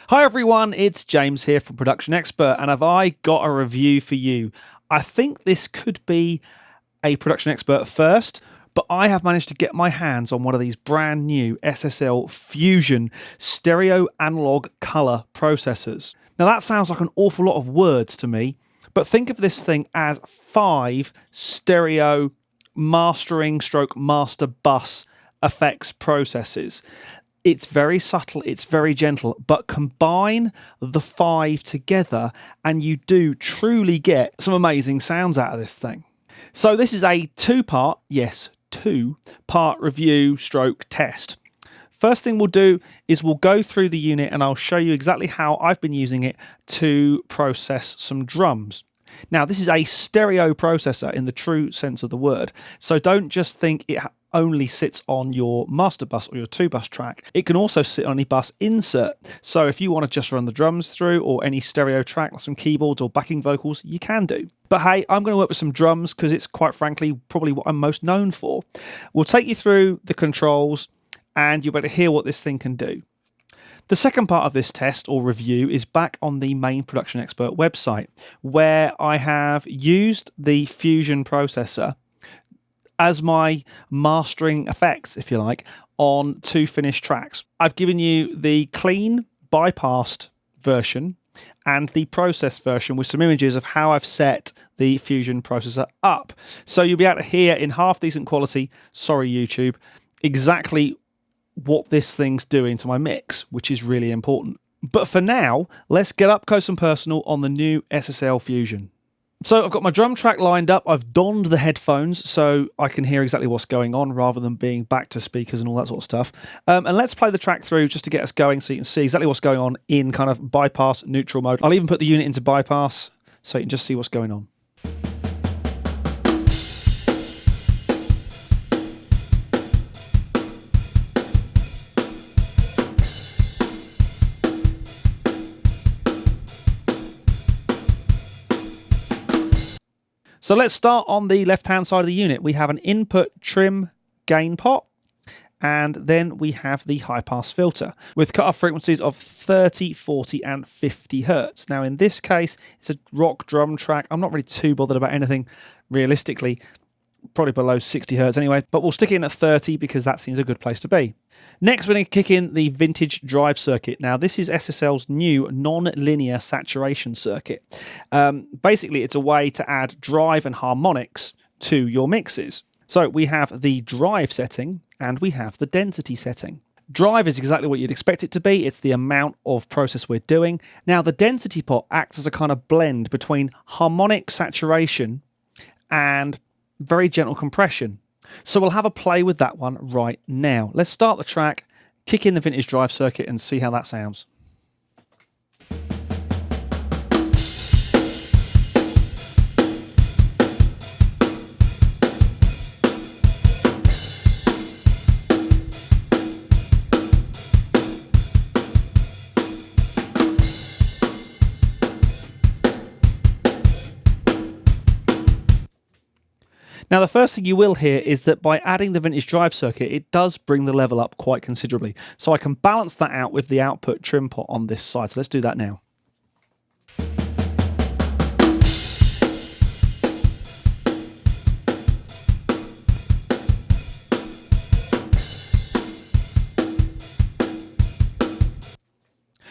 Hi everyone, it's James here from Production Expert, and have I got a review for you? I think this could be a Production Expert first, but I have managed to get my hands on one of these brand new SSL Fusion stereo analog color processors. Now that sounds like an awful lot of words to me, but think of this thing as 5 stereo mastering stroke master bus effects processes. It's very subtle, it's very gentle, but combine the 5 together and you do truly get some amazing sounds out of this thing. So this is a two-part review stroke test. First thing we'll do is we'll go through the unit and I'll show you exactly how I've been using it to process some drums. Now, this is a stereo processor in the true sense of the word, so don't just think it only sits on your master bus or your 2-bus track. It can also sit on any bus insert, so if you want to just run the drums through or any stereo track like some keyboards or backing vocals, you can do. But hey, I'm going to work with some drums because it's quite frankly probably what I'm most known for. We'll take you through the controls and you'll be able to hear what this thing can do. The second part of this test or review is back on the main Production Expert website, where I have used the Fusion processor as my mastering effects, if you like, on 2 finished tracks. I've given you the clean, bypassed version and the processed version with some images of how I've set the Fusion processor up. So you'll be able to hear in half decent quality, sorry YouTube, exactly what this thing's doing to my mix, which is really important. But for now, let's get up close and personal on the new SSL Fusion. So I've got my drum track lined up, I've donned the headphones so I can hear exactly what's going on rather than being back to speakers and all that sort of stuff. And let's play the track through just to get us going so you can see exactly what's going on in kind of bypass neutral mode. I'll even put the unit into bypass so you can just see what's going on. So let's start on the left-hand side of the unit. We have an input trim gain pot, and then we have the high-pass filter with cut-off frequencies of 30, 40, and 50 hertz. Now, in this case, it's a rock drum track. I'm not really too bothered about anything realistically, probably below 60 hertz anyway, but we'll stick it in at 30 because that seems a good place to be. Next, we're going to kick in the vintage drive circuit. Now, this is SSL's new non-linear saturation circuit. Basically, it's a way to add drive and harmonics to your mixes. So we have the drive setting and we have the density setting. Drive is exactly what you'd expect it to be. It's the amount of process we're doing. Now, the density pot acts as a kind of blend between harmonic saturation and very gentle compression. So we'll have a play with that one right now. Let's start the track, kick in the vintage drive circuit and see how that sounds. Now, the first thing you will hear is that by adding the vintage drive circuit, it does bring the level up quite considerably. So I can balance that out with the output trim pot on this side. So let's do that now.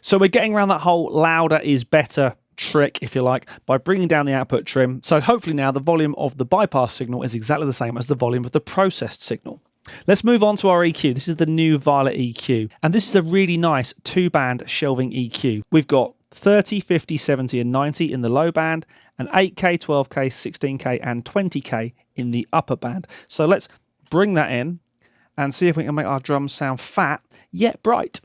So we're getting around that whole louder is better trick, if you like, by bringing down the output trim. So hopefully now the volume of the bypass signal is exactly the same as the volume of the processed signal. Let's move on to our EQ. This is the new Violet EQ, and this is a really nice 2-band shelving EQ. We've got 30, 50, 70 and 90 in the low band, and 8K, 12K, 16K and 20K in the upper band. So let's bring that in and see if we can make our drums sound fat yet bright.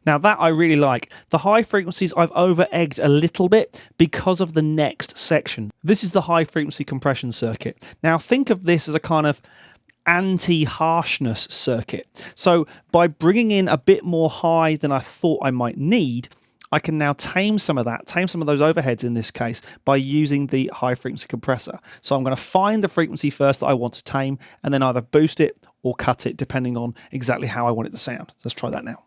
Now that I really like. The high frequencies I've over-egged a little bit because of the next section. This is the high frequency compression circuit. Now think of this as a kind of anti-harshness circuit. So by bringing in a bit more high than I thought I might need, I can now tame some of those overheads in this case, by using the high frequency compressor. So I'm going to find the frequency first that I want to tame and then either boost it or cut it depending on exactly how I want it to sound. Let's try that now.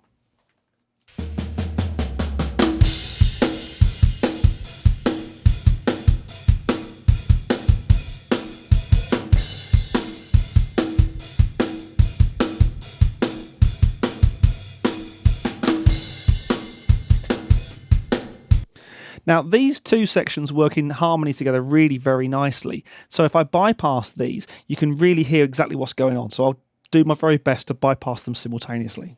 Now, these two sections work in harmony together really very nicely. So if I bypass these, you can really hear exactly what's going on. So I'll do my very best to bypass them simultaneously.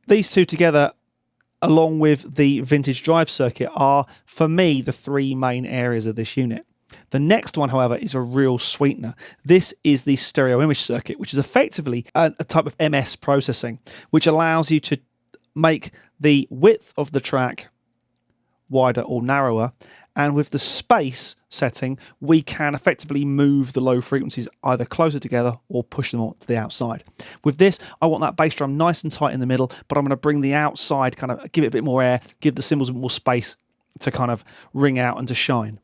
These two together, along with the vintage drive circuit, are, for me, the three main areas of this unit. The next one, however, is a real sweetener. This is the stereo image circuit, which is effectively a type of MS processing, which allows you to make the width of the track wider or narrower, and with the space setting we can effectively move the low frequencies either closer together or push them to the outside. With this, I want that bass drum nice and tight in the middle, but I'm going to bring the outside, kind of give it a bit more air, give the cymbals a bit more space to kind of ring out and to shine.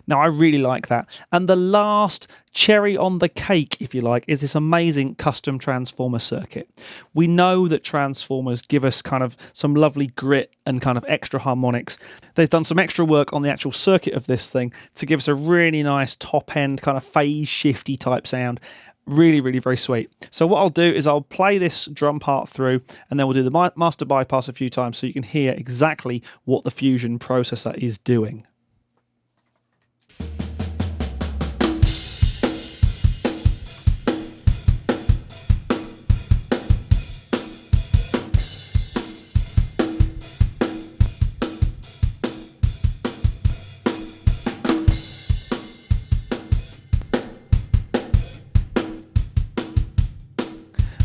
Now, I really like that. And the last cherry on the cake, if you like, is this amazing custom transformer circuit. We know that transformers give us kind of some lovely grit and kind of extra harmonics. They've done some extra work on the actual circuit of this thing to give us a really nice top end kind of phase shifty type sound. Really, really very sweet. So what I'll do is I'll play this drum part through and then we'll do the master bypass a few times so you can hear exactly what the Fusion processor is doing.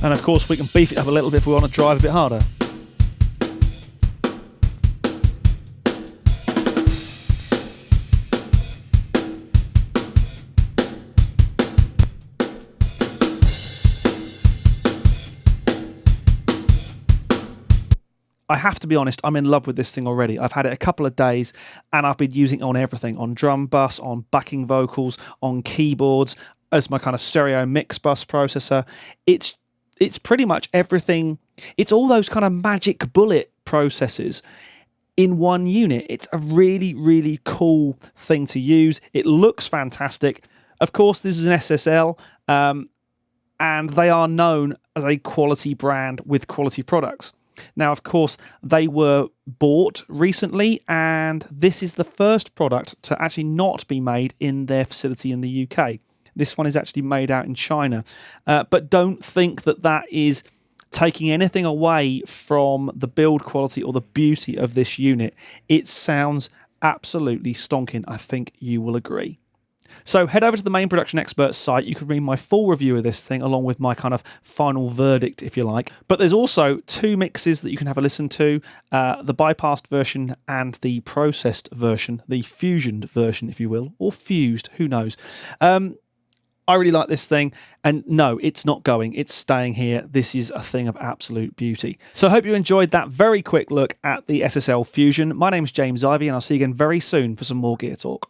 And of course we can beef it up a little bit if we want to drive a bit harder. I have to be honest, I'm in love with this thing already. I've had it a couple of days and I've been using it on everything, on drum bus, on backing vocals, on keyboards, as my kind of stereo mix bus processor. It's pretty much everything. It's all those kind of magic bullet processes in one unit. It's a really, really cool thing to use. It looks fantastic. Of course, this is an SSL, and they are known as a quality brand with quality products. Now, of course, they were bought recently, and this is the first product to actually not be made in their facility in the UK. This one is actually made out in China. But don't think that that is taking anything away from the build quality or the beauty of this unit. It sounds absolutely stonking. I think you will agree. So head over to the Main Production Experts site. You can read my full review of this thing along with my kind of final verdict, if you like. But there's also two mixes that you can have a listen to, the bypassed version and the processed version, the fusioned version, if you will, or fused, who knows. I really like this thing, and no, it's not going, it's staying here. This is a thing of absolute beauty. So I hope you enjoyed that very quick look at the SSL Fusion. My name's James Ivy, and I'll see you again very soon for some more Gear Talk.